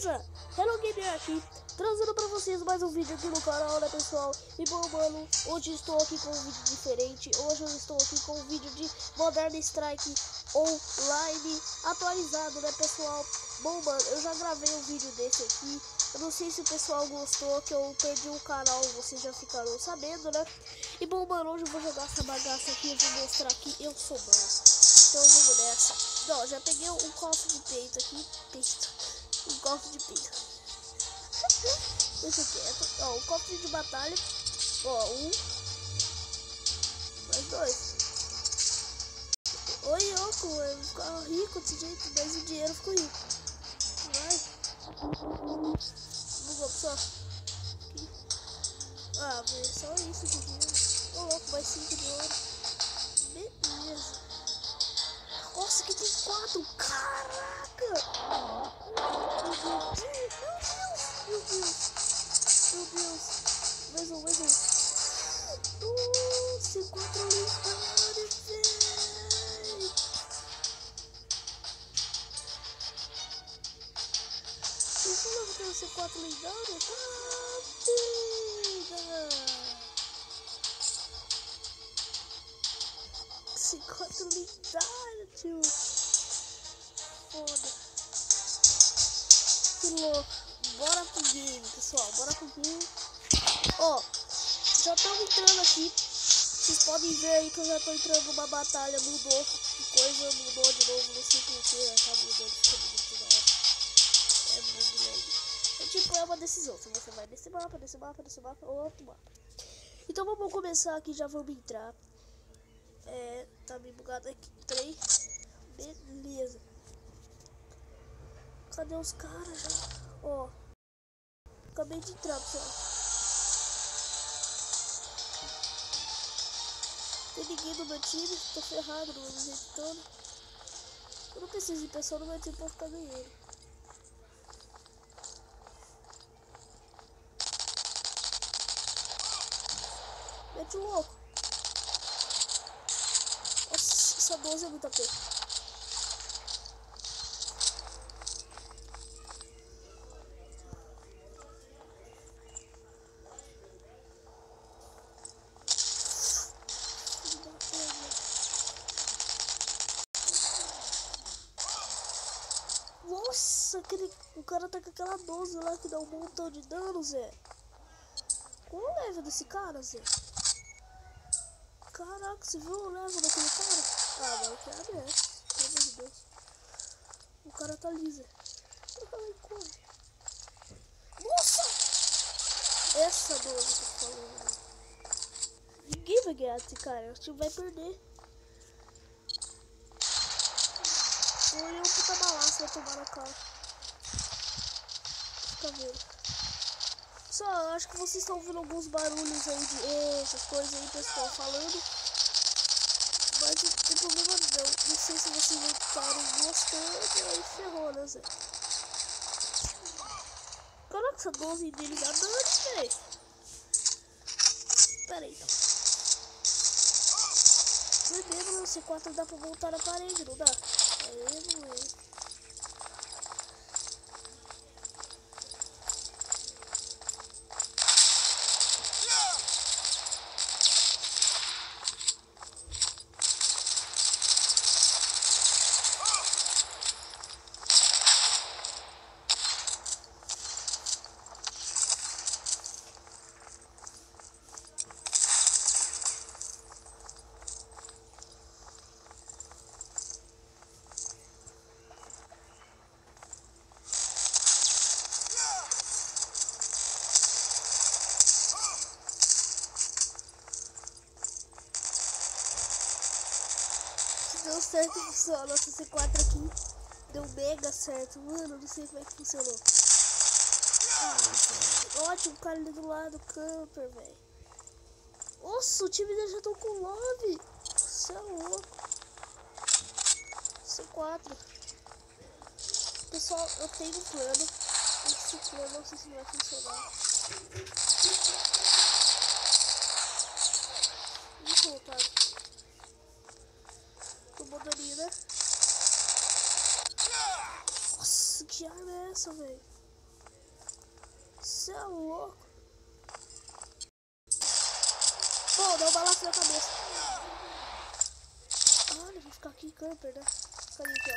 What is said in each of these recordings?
beleza? Hello Gamer aqui, trazendo pra vocês mais um vídeo aqui no canal, né pessoal? E bom, mano, hoje estou aqui com um vídeo diferente. Hoje eu estou aqui com um vídeo de Modern Strike Online atualizado, né pessoal? Bom, mano, eu já gravei um vídeo desse aqui. Eu não sei se o pessoal gostou, que eu perdi o canal, vocês já ficaram sabendo, né? E bom, mano, hoje eu vou jogar essa bagaça aqui, eu vou mostrar que eu sou bom. Então vamos nessa. Não, já peguei um cofre de peito aqui. Um cofre de peito. Deixa quieto. Ó, um cofre de batalha. Ó, mais dois. Oi, louco, eu vou ficar rico desse jeito, mas o dinheiro ficou rico. Vai. Vamos só. Aqui. Ah, mas é só isso de dinheiro. Ô, louco, mais 5 de ouro. Beleza. Nossa, aqui tem 4. Caraca! Meu Deus! Meu Deus! Mais um. Nossa, 4 lendários, velho! Eu falava que ia ser 4 lendários? Esse 4 lendários, tio! Foda! Que louco! Bora pro game, pessoal! Bora pro game! Ó, já estamos entrando aqui. Vocês podem ver aí que eu já tô entrando numa batalha. Mudou de coisa, mudou de novo. Não sei porquê, tá mudando, fica muito da hora. É muito legal. É tipo, é uma decisão. Se você vai nesse mapa, ou outro mapa. Então vamos começar aqui, já vamos entrar. Tá me bugado aqui. 3. Beleza. Cadê os caras já? Ó. Acabei de entrar, pessoal. Tem ninguém no meu time, tô ferrado no meu jeito todo. Eu não preciso de pessoa no meu time pra ficar ganhando. Mete o louco. Nossa, essa 12 é muito AP. Nossa, o cara tá com aquela 12 lá que dá um montão de dano, Zé. Qual o level desse cara, Zé? Caraca, você viu o level daquele cara? Ah, mano, que é ABS. Pelo amor de Deus. O cara tá lisa. Ai, como? Nossa! Essa 12 que eu tô falando. Ninguém vai ganhar esse cara. O time vai perder. Foi um puta balaço, vai tomar na cara. Fica vendo. Só, acho que vocês estão ouvindo alguns barulhos aí de essas coisas aí, pessoal falando. Mas não tem problema não. Não sei se vocês não estaram gostando. Aí ferrou, né, Zé? Caraca, essa 12 deles dá dano, velho. Pera aí, então. Primeiro, no C4 dá pra voltar na parede, não dá? Aí, não é. Deu certo, pessoal. Nossa C4 aqui deu mega certo. Mano, não sei como é que funcionou. Ótimo, o cara ali do lado, camper, velho. Nossa, o time dele já tá com 9. Você é louco. C4. Pessoal, eu tenho um plano. Esse plano não sei se vai funcionar. Muito voltado. Tomou daninho, né? Nossa, que arma é essa, velho? Você é louco. Pô, deu um balaço na cabeça. Olha, vou ficar aqui camper, né? Cadê aqui, ó?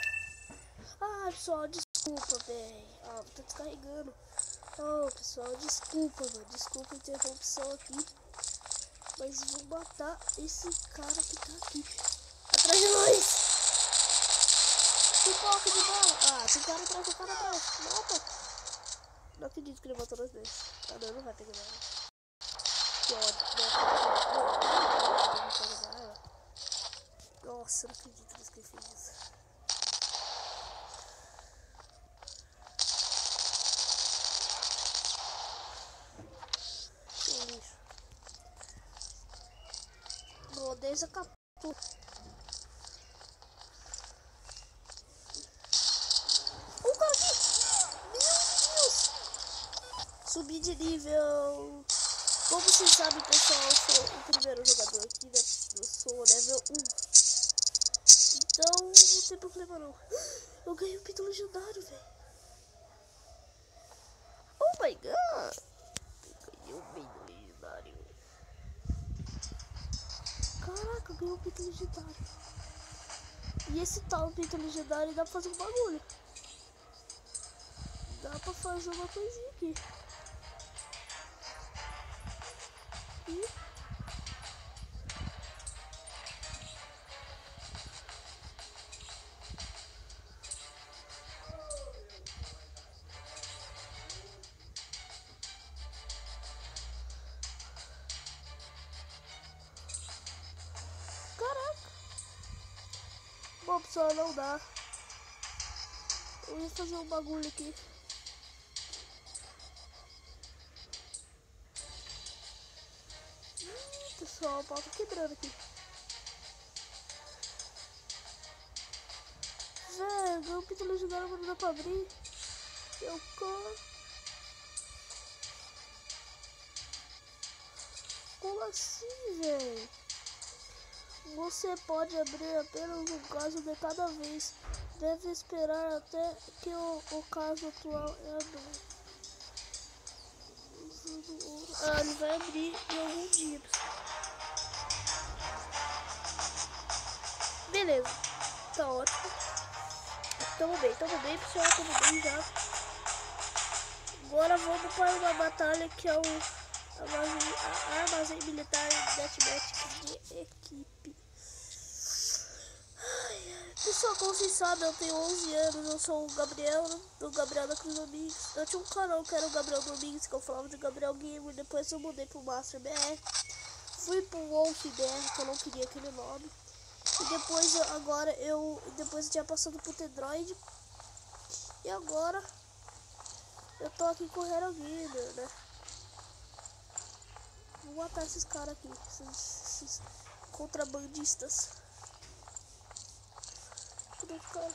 Ah, pessoal, desculpa, velho. Ah, tá descarregando. Oh, pessoal, desculpa, mano. Desculpa a interrupção aqui. Mas vou matar esse cara que tá aqui. Atrás de nós! Pipoca de bala! Ah, tem cara atrás, tem cara atrás. Mata! Não acredito que ele matou nós dois. Ah, não, não vai pegar nada. Que ódio. Nossa, eu não acredito nisso que ele fez isso. Que lixo. Não odeio essa captura. Um cara aqui! Meu Deus! Subi de nível. Como vocês sabem, pessoal, eu sou o primeiro jogador aqui, né? Eu sou level 1. Então, não tem problema não. Eu ganhei um pito legendário, velho. Oh my god! Eu ganhei um pito legendário. Caraca, eu ganhei um pito legendário. E esse tal pito legendário dá pra fazer um bagulho. Dá pra fazer uma coisinha aqui. E... Caraca! Bom, pessoal, não dá. Eu ia fazer um bagulho aqui. Pessoal, o pau tá quebrando aqui. Velho, o pito legendário não dá pra abrir. Eu corro. Como assim, velho? Você pode abrir apenas um caso de cada vez. Deve esperar até que o caso atual é aberto. Ah, ele vai abrir em algum dia. Beleza, tá ótimo. Tamo bem, pessoal, tamo bem já. Agora vamos para uma batalha que é o armazém militar deathmatch de equipe. Pessoal, como vocês sabem, eu tenho 11 anos, eu sou o Gabriel, do Gabriel da Cruz Domingues. Eu tinha um canal que era o Gabriel Domingues, que eu falava de Gabriel Gamer, depois eu mudei pro Master BR. Fui pro Wolf BR, que eu não queria aquele nome. E depois depois eu tinha passado pro Tedroid. E agora eu tô aqui com o Hero Gamer, né? Vou matar esses caras aqui, esses contrabandistas. Cadê o cara?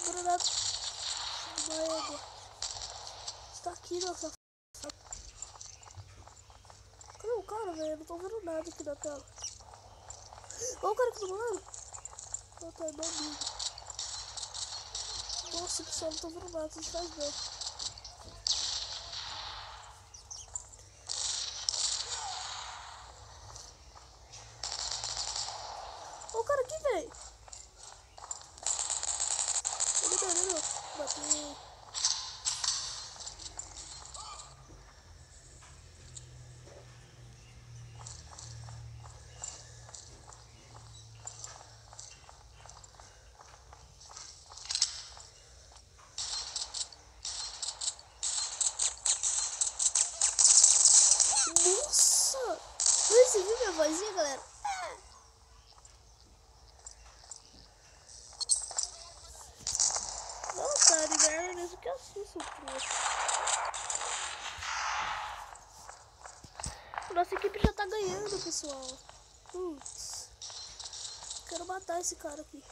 Granada. Moeda. Está aqui, nossa. Cadê o cara, velho? Eu não tô vendo nada aqui na tela. Olha o cara que tá do lado. Não, tá, é meu amigo. Nossa, pessoal, não tô vendo nada. Isso faz bem. Olha o cara aqui, velho. Ele bateu. Nossa! Você viu minha vozinha, galera? Nossa, a Ariana mesmo que assusta o trouxa. Nossa equipe já tá ganhando, pessoal. Putz. Quero matar esse cara aqui.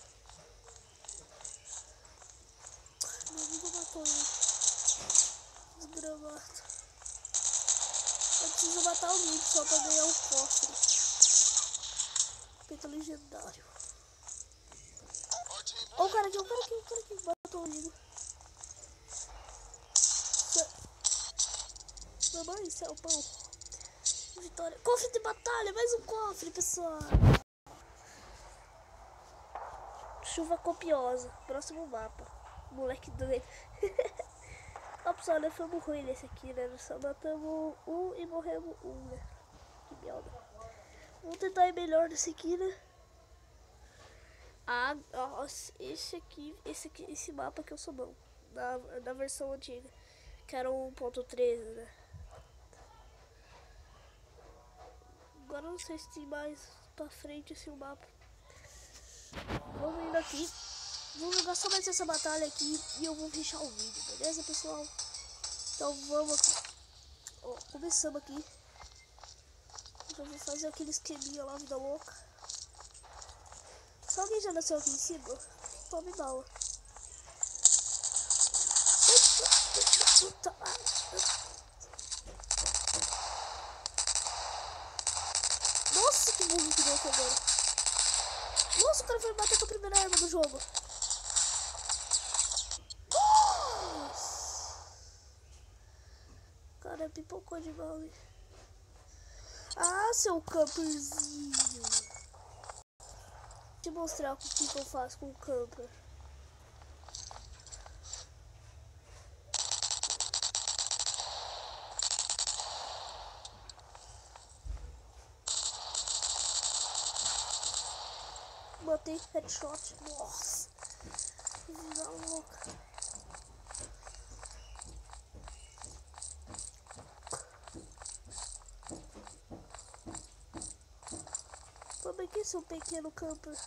Meu amigo matou ele. Desgramado. Eu preciso matar o Nick só pra ganhar um cofre. Peito legendário. Ó o cara aqui, matou o Nick. Mamãe, céu, pão. Vitória. Cofre de batalha, mais um cofre, pessoal. Chuva copiosa. Próximo mapa. Moleque doido. Ó, pessoal, nós fomos ruim nesse aqui, né? Nós só matamos um e morremos um, né? Que merda. Vamos tentar ir melhor nesse aqui, né? Ah, nossa, esse mapa que eu sou bom. Da versão antiga. Que era 1.13, né? Agora não sei se tem mais pra frente esse mapa. Vamos indo aqui. Vou jogar só mais essa batalha aqui e eu vou fechar o vídeo, beleza, pessoal? Então vamos aqui. Ó, começamos aqui. Já vou fazer aquele esqueminha lá, vida louca. Se alguém já nasceu aqui em cima, tome bala. Puta, nossa, que burro que deu aqui agora. Nossa, o cara foi bater com a primeira arma do jogo. Nossa. Cara, pipocou de mal. Ah, seu camperzinho. Deixa eu mostrar o que eu faço com o camper. Botei headshot. Nossa. Que vida louca. Como é que é seu pequeno camper?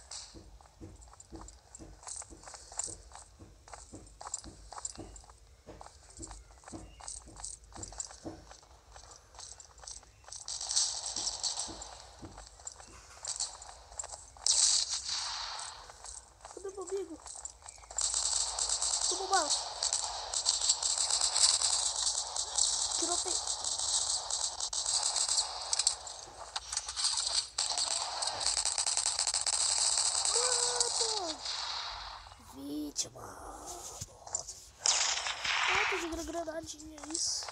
Cadê meu amigo? Toma mal. Tirotei. Vítima. Nossa. Ah, tô jogando granadinha, isso.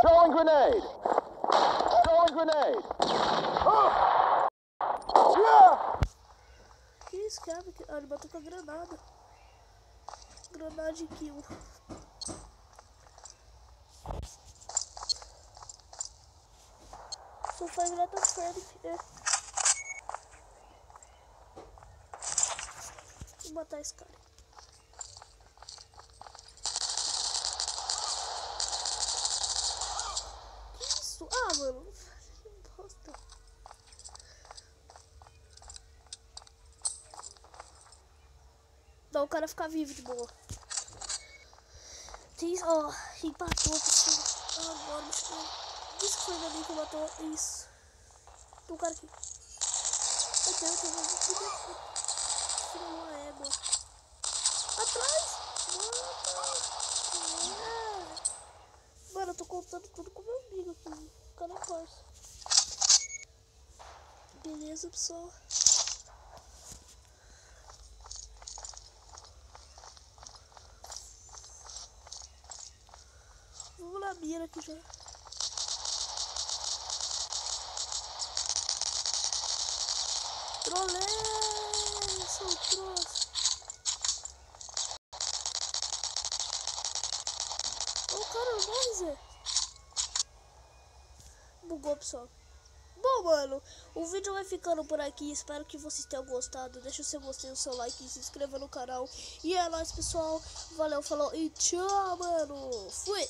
Throwing grenade! Throwing grenade! Que isso, cara? Ah, ele bateu com a granada. Granada de kill. Só faz granada férica, né? Vou matar esse cara. Que isso? Ah, mano. Bosta. Não, o cara fica vivo de boa. Tem, ó, empatou, pessoal. Agora, isso foi na minha que matou. Isso. Tem um cara aqui. Eu tenho uma égua. Atrás! Mano, eu tô contando tudo com meu amigo aqui. Fica na força. Beleza, pessoal. Vamos na mira aqui já. Trolei, seu troço. Ô, cara, morre, Zé. Bugou, pessoal. Bom, mano, o vídeo vai ficando por aqui. Espero que vocês tenham gostado. Deixa o seu gostei, o seu like, se inscreva no canal. E é nóis, pessoal. Valeu, falou e tchau, mano. Fui.